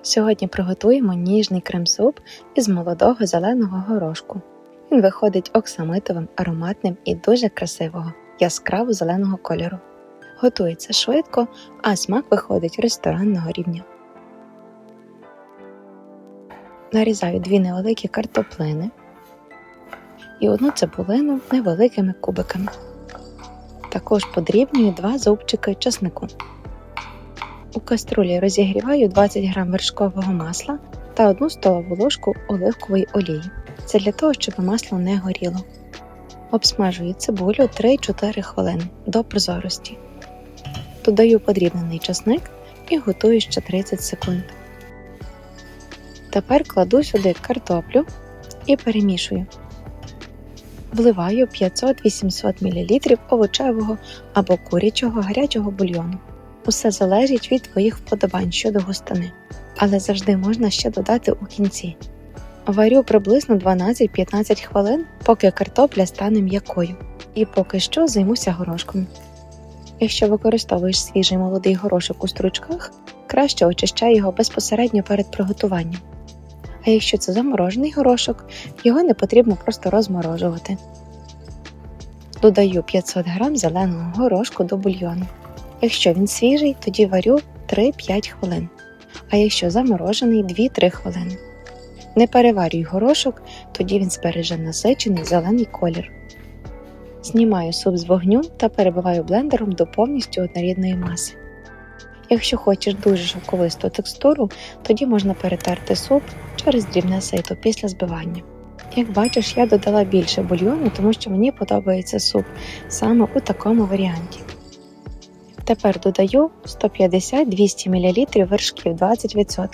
Сьогодні приготуємо ніжний крем-суп із молодого зеленого горошку. Він виходить оксамитовим, ароматним і дуже красивого, яскраво зеленого кольору. Готується швидко, а смак виходить ресторанного рівня. Нарізаю 2 невеликі картоплини і 1 цибулину невеликими кубиками. Також подрібнюю 2 зубчики чеснику. У каструлі розігріваю 20 г вершкового масла та 1 столову ложку оливкової олії. Це для того, щоб масло не горіло. Обсмажую цибулю 3-4 хвилини до прозорості. Додаю подрібнений чесник і готую ще 30 секунд. Тепер кладу сюди картоплю і перемішую. Вливаю 500-800 мл овочевого або курячого гарячого бульйону. Усе залежить від твоїх вподобань щодо густини, але завжди можна ще додати у кінці. Варю приблизно 12-15 хвилин, поки картопля стане м'якою. І поки що займуся горошком. Якщо використовуєш свіжий молодий горошок у стручках, краще очищай його безпосередньо перед приготуванням. А якщо це заморожений горошок, його не потрібно просто розморожувати. Додаю 500 г зеленого горошку до бульйону. Якщо він свіжий, тоді варю 3-5 хвилин, а якщо заморожений – 2-3 хвилини. Не переварюй горошок, тоді він збереже насичений зелений колір. Знімаю суп з вогню та перебиваю блендером до повністю однорідної маси. Якщо хочеш дуже шовковисту текстуру, тоді можна перетерти суп через дрібне сито після збивання. Як бачиш, я додала більше бульйону, тому що мені подобається суп саме у такому варіанті. Тепер додаю 150-200 мл вершків 20%,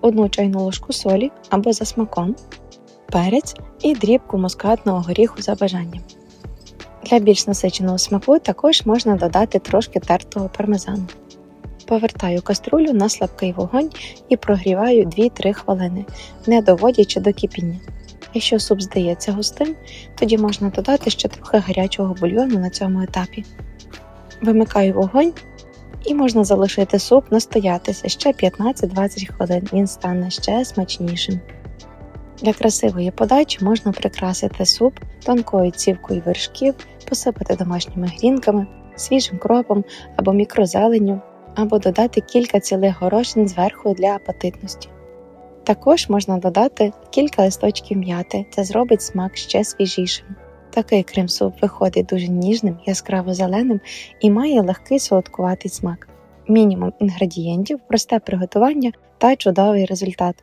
1 чайну ложку солі або за смаком, перець і дрібку мускатного горіху за бажанням. Для більш насиченого смаку також можна додати трошки тертого пармезану. Повертаю каструлю на слабкий вогонь і прогріваю 2-3 хвилини, не доводячи до кипіння. Якщо суп здається густим, тоді можна додати ще трохи гарячого бульйону на цьому етапі. Вимикаю вогонь і можна залишити суп настоятися ще 15-20 хвилин, він стане ще смачнішим. Для красивої подачі можна прикрасити суп тонкою цівкою вершків, посипати домашніми грінками, свіжим кропом або мікрозеленню, або додати кілька цілих горошин зверху для апетитності. Також можна додати кілька листочків м'яти, це зробить смак ще свіжішим. Такий крем-суп виходить дуже ніжним, яскраво зеленим і має легкий солодкуватий смак. Мінімум інгредієнтів, просте приготування та чудовий результат.